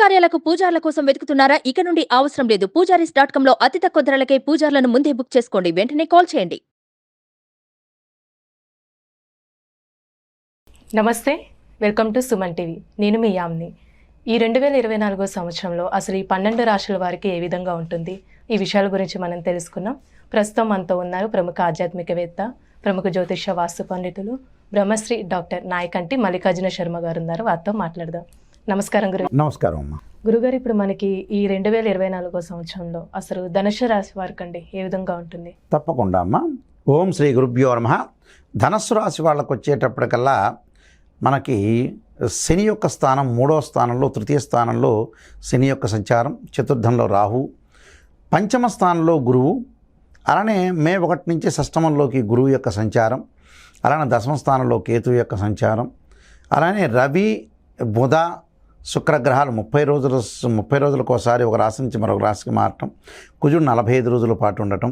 కార్యాలకు పూజార్ల కోసం వెతుకుతున్నారా? ఇక నుండి అవసరం లేదు. పూజారీస్.com లో అతి తక్కువ ధరలకే పూజార్లను ముందే బుక్ చేసుకోండి. వెంటనే కాల్ చేయండి. నమస్తే, వెల్కమ్ టు సుమన్ టీవీ. నేను మీ యామ్ని. ఈ 2024 సంవత్సరంలో అసలు ఈ 12 రాశుల వారికి ఏ విధంగా ఉంటుంది, ఈ విషయాల గురించి మనం తెలుసుకున్నాం. ప్రస్తుతం మనతో ఉన్నారు ప్రముఖ ఆధ్యాత్మికవేత్త, ప్రముఖ జ్యోతిష వాస్తు పండితులు, బ్రహ్మశ్రీ డాక్టర్ నాయకంటి మల్లికార్జున శర్మ గారు ఉన్నారు. వారితో మాట్లాడదాం. నమస్కారం గురు. నమస్కారం అమ్మా. గురుగారు, ఇప్పుడు మనకి ఈ 2024 సంవత్సరంలో అసలు ధనుసు రాశి వారికి అండి ఏ విధంగా ఉంటుంది? తప్పకుండా అమ్మా. ఓం శ్రీ గురుభ్యో నమః. ధనస్సు రాశి వాళ్ళకు వచ్చేటప్పటికల్లా మనకి శని యొక్క స్థానం 3వ స్థానంలో, తృతీయ స్థానంలో శని యొక్క సంచారం, చతుర్థంలో రాహు, పంచమ స్థానంలో గురువు, అలానే మే 1 నుంచి షష్టమంలోకి గురువు యొక్క సంచారం, అలానే దశమ స్థానంలో కేతు యొక్క సంచారం, అలానే రవి, బుధ, శుక్రగ్రహాలు 30 రోజులకు ఒకసారి ఒక రాశి నుంచి మరొక రాశికి మారటం, కుజుడు 45 రోజుల పాటు ఉండటం,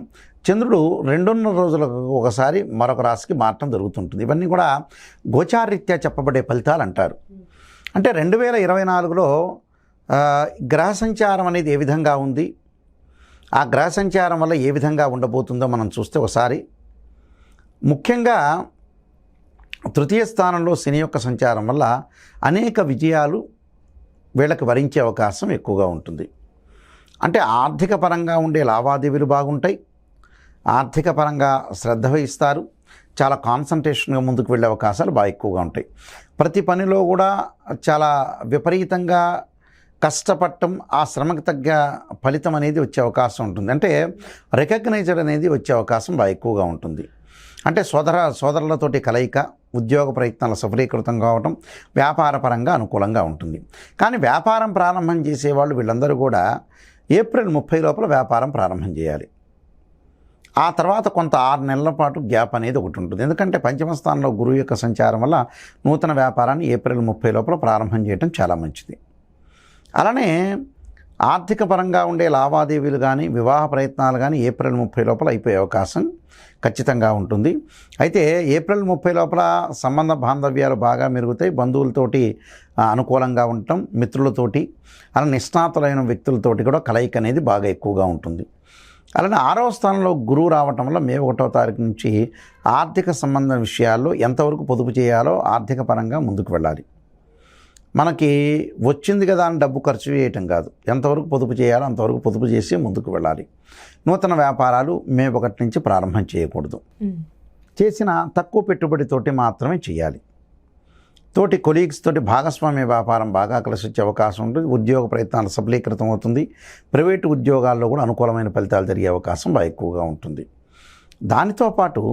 చంద్రుడు 2.5 రోజులకు ఒకసారి మరొక రాశికి మారటం జరుగుతుంటుంది. ఇవన్నీ కూడా గోచారరీత్యా చెప్పబడే ఫలితాలు అంటారు. అంటే 2024లో గ్రహ సంచారం అనేది ఏ విధంగా ఉంది, ఆ గ్రహ సంచారం వల్ల ఏ విధంగా ఉండబోతుందో మనం చూస్తే ఒకసారి ముఖ్యంగా తృతీయ స్థానంలో శని యొక్క సంచారం వల్ల అనేక విజయాలు వీళ్ళకి వరించే అవకాశం ఎక్కువగా ఉంటుంది. అంటే ఆర్థిక పరంగా ఉండే లావాదేవీలు బాగుంటాయి, ఆర్థిక పరంగా శ్రద్ధ వహిస్తారు, చాలా కాన్సన్ట్రేషన్గా ముందుకు వెళ్ళే అవకాశాలు బాగా ఎక్కువగా ఉంటాయి. ప్రతి పనిలో కూడా చాలా విపరీతంగా కష్టపడటం, ఆ శ్రమకు తగ్గ ఫలితం అనేది వచ్చే అవకాశం ఉంటుంది. అంటే రికగ్నైజర్ అనేది వచ్చే అవకాశం బాగా ఎక్కువగా ఉంటుంది. అంటే సోదరులతోటి కలయిక, ఉద్యోగ ప్రయత్నాలు సఫలీకృతం కావటం, వ్యాపారపరంగా అనుకూలంగా ఉంటుంది. కానీ వ్యాపారం ప్రారంభం చేసేవాళ్ళు వీళ్ళందరూ కూడా ఏప్రిల్ 30 లోపల వ్యాపారం ప్రారంభం చేయాలి. ఆ తర్వాత కొంత 6 నెలల పాటు గ్యాప్ అనేది ఒకటి ఉంటుంది. ఎందుకంటే పంచమ స్థానంలో గురువు యొక్క సంచారం వల్ల నూతన వ్యాపారాన్ని ఏప్రిల్ 30 లోపల ప్రారంభం చేయడం చాలా మంచిది. అలానే ఆర్థిక పరంగా ఉండే లావాదేవీలు కానీ, వివాహ ప్రయత్నాలు కానీ ఏప్రిల్ 30 లోపల అయిపోయే అవకాశం ఖచ్చితంగా ఉంటుంది. అయితే ఏప్రిల్ 30 లోపల సంబంధ బాంధవ్యాలు బాగా మెరుగుతాయి. బంధువులతోటి అనుకూలంగా ఉండటం, మిత్రులతోటి, అలా నిష్ణాతులైన వ్యక్తులతోటి కూడా కలయిక అనేది బాగా ఎక్కువగా ఉంటుంది. అలానే 6వ స్థానంలో గురువు రావటం వల్ల మే 1వ తారీఖు నుంచి ఆర్థిక సంబంధ విషయాల్లో ఎంతవరకు పొదుపు చేయాలో ఆర్థిక పరంగా ముందుకు వెళ్ళాలి. మనకి వచ్చింది కదా అని డబ్బు ఖర్చు చేయటం కాదు, ఎంతవరకు పొదుపు చేయాలో అంతవరకు పొదుపు చేసి ముందుకు వెళ్ళాలి. నూతన వ్యాపారాలు మే 1 నుంచి ప్రారంభం చేయకూడదు. చేసిన తక్కువ పెట్టుబడితోటి మాత్రమే చేయాలి. తోటి కొలీగ్స్ తోటి భాగస్వామ్య వ్యాపారం బాగా కలిసి వచ్చే అవకాశం ఉంటుంది. ఉద్యోగ ప్రయత్నాలు సఫలీకృతం అవుతుంది. ప్రైవేటు ఉద్యోగాల్లో కూడా అనుకూలమైన ఫలితాలు జరిగే అవకాశం బాగా ఎక్కువగా ఉంటుంది. దానితో పాటు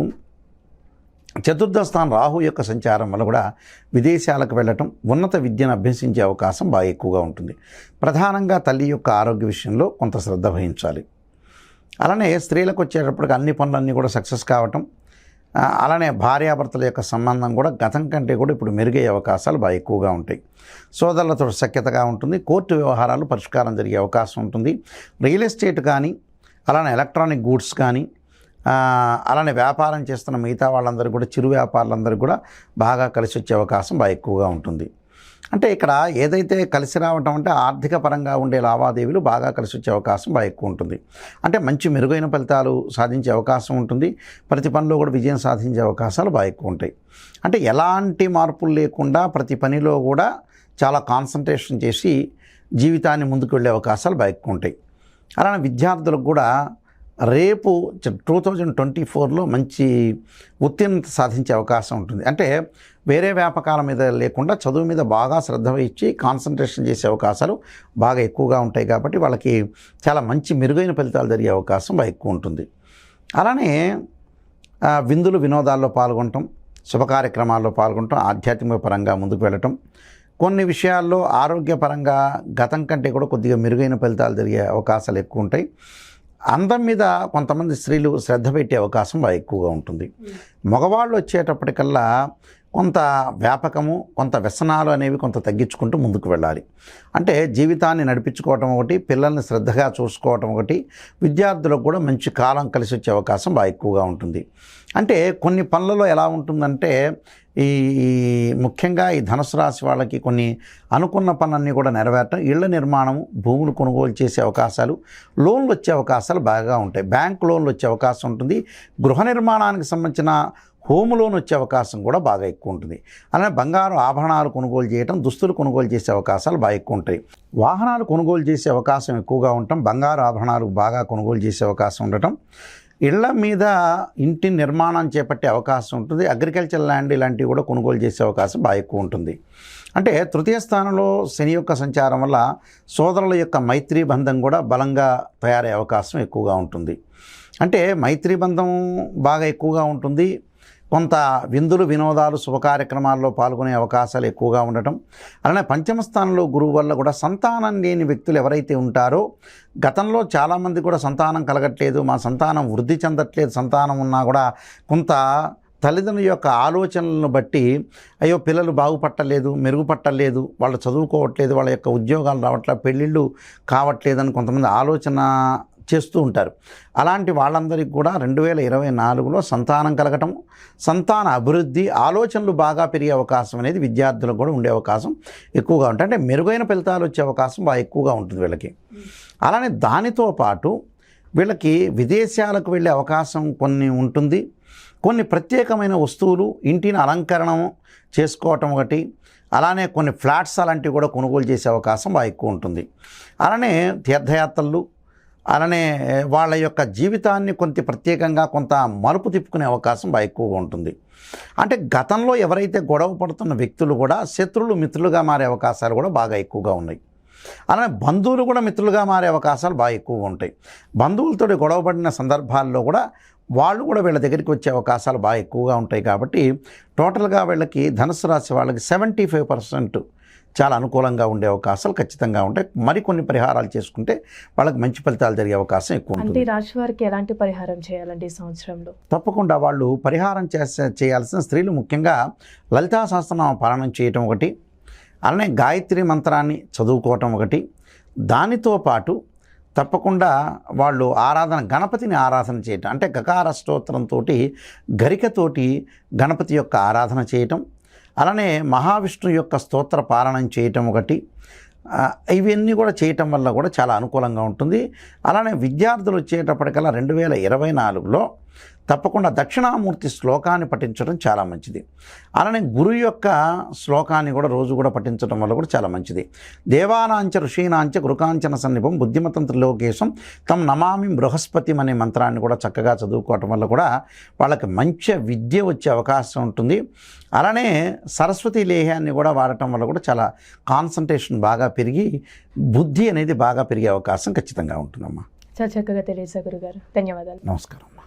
చతుర్థ స్థానం రాహు యొక్క సంచారం వల్ల కూడా విదేశాలకు వెళ్ళటం, ఉన్నత విద్యను అభ్యసించే అవకాశం బాగా ఎక్కువగా ఉంటుంది. ప్రధానంగా తల్లి యొక్క ఆరోగ్య విషయంలో కొంత శ్రద్ధ వహించాలి. అలానే స్త్రీలకు వచ్చేటప్పటికి అన్ని పనులన్నీ కూడా సక్సెస్ కావటం, అలానే భార్యాభర్తల యొక్క సంబంధం కూడా గతం కంటే కూడా ఇప్పుడు మెరుగయ్యే అవకాశాలు బాగా ఎక్కువగా ఉంటాయి. సోదరులతో సఖ్యతగా ఉంటుంది. కోర్టు వ్యవహారాలు పరిష్కారం జరిగే అవకాశం ఉంటుంది. రియల్ ఎస్టేట్ కానీ, అలానే ఎలక్ట్రానిక్ గూడ్స్ కానీ, అలానే వ్యాపారం చేస్తున్న మిగతా వాళ్ళందరూ కూడా, చిరు వ్యాపారులందరూ కూడా బాగా కలిసి వచ్చే అవకాశం బాగా ఎక్కువగా ఉంటుంది. అంటే ఇక్కడ ఏదైతే కలిసి రావటం అంటే ఆర్థిక పరంగా ఉండే లావాదేవీలు బాగా కలిసి వచ్చే అవకాశం బాగా ఎక్కువ ఉంటుంది. అంటే మంచి మెరుగైన ఫలితాలు సాధించే అవకాశం ఉంటుంది. ప్రతి పనిలో కూడా విజయం సాధించే అవకాశాలు బాగా ఎక్కువ ఉంటాయి. అంటే ఎలాంటి మార్పులు లేకుండా ప్రతి పనిలో కూడా చాలా కాన్సన్ట్రేషన్ చేసి జీవితాన్ని ముందుకు వెళ్ళే అవకాశాలు బాగా ఎక్కువ ఉంటాయి. అలానే విద్యార్థులకు కూడా రేపు 2024లో మంచి ఉత్తీర్ణత సాధించే అవకాశం ఉంటుంది. అంటే వేరే వ్యాపకాల మీద లేకుండా చదువు మీద బాగా శ్రద్ధ వహించి కాన్సన్ట్రేషన్ చేసే అవకాశాలు బాగా ఎక్కువగా ఉంటాయి. కాబట్టి వాళ్ళకి చాలా మంచి మెరుగైన ఫలితాలు జరిగే అవకాశం బాగా ఎక్కువ ఉంటుంది. అలానే విందులు వినోదాల్లో పాల్గొనటం, శుభ కార్యక్రమాల్లో పాల్గొనటం, ఆధ్యాత్మిక పరంగా ముందుకు వెళ్ళటం, కొన్ని విషయాల్లో ఆరోగ్యపరంగా గతం కంటే కూడా కొద్దిగా మెరుగైన ఫలితాలు జరిగే అవకాశాలు ఎక్కువ ఉంటాయి. అందం మీద కొంతమంది స్త్రీలు శ్రద్ధ పెట్టే అవకాశం బాగా ఎక్కువగా ఉంటుంది. మగవాళ్ళు వచ్చేటప్పటికల్లా కొంత వ్యాపకము, కొంత వ్యసనాలు అనేవి కొంత తగ్గించుకుంటూ ముందుకు వెళ్ళాలి. అంటే జీవితాన్ని నడిపించుకోవటం ఒకటి, పిల్లల్ని శ్రద్ధగా చూసుకోవటం ఒకటి, విద్యార్థులకు కూడా మంచి కాలం కలిసి వచ్చే అవకాశం బాగా ఎక్కువగా ఉంటుంది. అంటే కొన్ని పనులలో ఎలా ఉంటుందంటే ఈ ముఖ్యంగా ఈ ధనుసు రాశి వాళ్ళకి కొన్ని అనుకున్న పనులన్నీ కూడా నెరవేరటం, ఇళ్ల నిర్మాణం, భూములు కొనుగోలు చేసే అవకాశాలు, లోన్లు వచ్చే అవకాశాలు బాగా ఉంటాయి. బ్యాంక్ లోన్లు వచ్చే అవకాశం ఉంటుంది. గృహ నిర్మాణానికి సంబంధించిన హోమ్ లోన్ వచ్చే అవకాశం కూడా బాగా ఎక్కువ ఉంటుంది. అలానే బంగారు ఆభరణాలు కొనుగోలు చేయటం, దుస్తులు కొనుగోలు చేసే అవకాశాలు బాగా ఎక్కువ ఉంటాయి. వాహనాలు కొనుగోలు చేసే అవకాశం ఎక్కువగా ఉండటం, బంగారు ఆభరణాలు బాగా కొనుగోలు చేసే అవకాశం ఉండటం, ఇళ్ల మీద ఇంటి నిర్మాణం చేపట్టే అవకాశం ఉంటుంది. అగ్రికల్చర్ ల్యాండ్ ఇలాంటివి కూడా కొనుగోలు చేసే అవకాశం బాగా ఎక్కువ ఉంటుంది. అంటే తృతీయ స్థానంలో శని యొక్క సంచారం వల్ల సోదరుల యొక్క మైత్రీ బంధం కూడా బలంగా తయారయ్యే అవకాశం ఎక్కువగా ఉంటుంది. అంటే మైత్రీ బంధం బాగా ఎక్కువగా ఉంటుంది. కొంత విందులు, వినోదాలు, శుభకార్యక్రమాల్లో పాల్గొనే అవకాశాలు ఎక్కువగా ఉండటం, అలానే పంచమ స్థానంలో గురువు వల్ల కూడా సంతానం లేని వ్యక్తులు ఎవరైతే ఉంటారో, గతంలో చాలామంది కూడా సంతానం కలగట్లేదు, మా సంతానం వృద్ధి చెందట్లేదు, సంతానం ఉన్నా కూడా కొంత తల్లిదండ్రుల యొక్క ఆలోచనలను బట్టి అయ్యో పిల్లలు బాగుపట్టలేదు, మెరుగుపట్టలేదు, వాళ్ళు చదువుకోవట్లేదు, వాళ్ళ యొక్క ఉద్యోగాలు రావట్లేదు, పెళ్ళిళ్ళు కావట్లేదని కొంతమంది ఆలోచన చేస్తూ ఉంటారు. అలాంటి వాళ్ళందరికీ కూడా 2024లో సంతానం కలగటం, సంతాన అభివృద్ధి, ఆలోచనలు బాగా పెరిగే అవకాశం అనేది విద్యార్థులకు కూడా ఉండే అవకాశం ఎక్కువగా ఉంటుంది. అంటే మెరుగైన ఫలితాలు వచ్చే అవకాశం బాగా ఎక్కువగా ఉంటుంది వీళ్ళకి. అలానే దానితో పాటు వీళ్ళకి విదేశాలకు వెళ్ళే అవకాశం కొన్ని ఉంటుంది. కొన్ని ప్రత్యేకమైన వస్తువులు, ఇంటిని అలంకరణం చేసుకోవటం ఒకటి, అలానే కొన్ని ఫ్లాట్స్ అలాంటివి కూడా కొనుగోలు చేసే అవకాశం బాగా ఎక్కువ ఉంటుంది. అలానే తీర్థయాత్రలు, అలానే వాళ్ళ యొక్క జీవితాన్ని కొంత ప్రత్యేకంగా కొంత మలుపు తిప్పుకునే అవకాశం బాగా ఎక్కువగా ఉంటుంది. అంటే గతంలో ఎవరైతే గొడవ పడుతున్న వ్యక్తులు కూడా శత్రువులు మిత్రులుగా మారే అవకాశాలు కూడా బాగా ఎక్కువగా ఉన్నాయి. అలానే బంధువులు కూడా మిత్రులుగా మారే అవకాశాలు బాగా ఎక్కువగా ఉంటాయి. బంధువులతో గొడవపడిన సందర్భాల్లో కూడా వాళ్ళు కూడా వీళ్ళ దగ్గరికి వచ్చే అవకాశాలు బాగా ఎక్కువగా ఉంటాయి. కాబట్టి టోటల్గా వీళ్ళకి ధనుసు రాశి వాళ్ళకి 75% చాలా అనుకూలంగా ఉండే అవకాశాలు ఖచ్చితంగా ఉంటాయి. మరికొన్ని పరిహారాలు చేసుకుంటే వాళ్ళకి మంచి ఫలితాలు జరిగే అవకాశం ఎక్కువ అంటే ఉంటుంది. రాశి వారికి ఎలాంటి పరిహారం చేయాలండి ఈ సంవత్సరంలో? తప్పకుండా వాళ్ళు పరిహారం చేయాల్సిన స్త్రీలు ముఖ్యంగా లలితా సహస్రనామ పారాయణం చేయటం ఒకటి, అలానే గాయత్రి మంత్రాన్ని చదువుకోవటం ఒకటి, దానితో పాటు తప్పకుండా వాళ్ళు గణపతిని ఆరాధన చేయటం, అంటే గకార స్తోత్రంతో గరికతోటి గణపతి యొక్క ఆరాధన చేయటం, అలానే మహావిష్ణువు యొక్క స్తోత్ర పారాయణం చేయటం ఒకటి, ఇవన్నీ కూడా చేయటం వల్ల కూడా చాలా అనుకూలంగా ఉంటుంది. అలానే విద్యార్థులు వచ్చేటప్పటికల్లా 2024లో తప్పకుండా దక్షిణామూర్తి శ్లోకాన్ని పఠించడం చాలా మంచిది. అలానే గురువు యొక్క శ్లోకాన్ని కూడా రోజు కూడా పఠించడం వల్ల కూడా చాలా మంచిది. దేవానాంచ ఋషీనాంచ గురుకాంచన సన్నిభం బుద్ధిమతం త్రిలోకేశం తం నమామి బృహస్పతి అనే మంత్రాన్ని కూడా చక్కగా చదువుకోవటం వల్ల కూడా వాళ్ళకి మంచి విద్య వచ్చే అవకాశం ఉంటుంది. అలానే సరస్వతి లేహ్యాన్ని కూడా వాడటం వల్ల కూడా చాలా కాన్సన్ట్రేషన్ బాగా పెరిగి బుద్ధి అనేది బాగా పెరిగే అవకాశం ఖచ్చితంగా ఉంటుందమ్మా. చాలా చక్కగా తెలియజేశారు గురుగారు. ధన్యవాదాలు. నమస్కారం అమ్మా.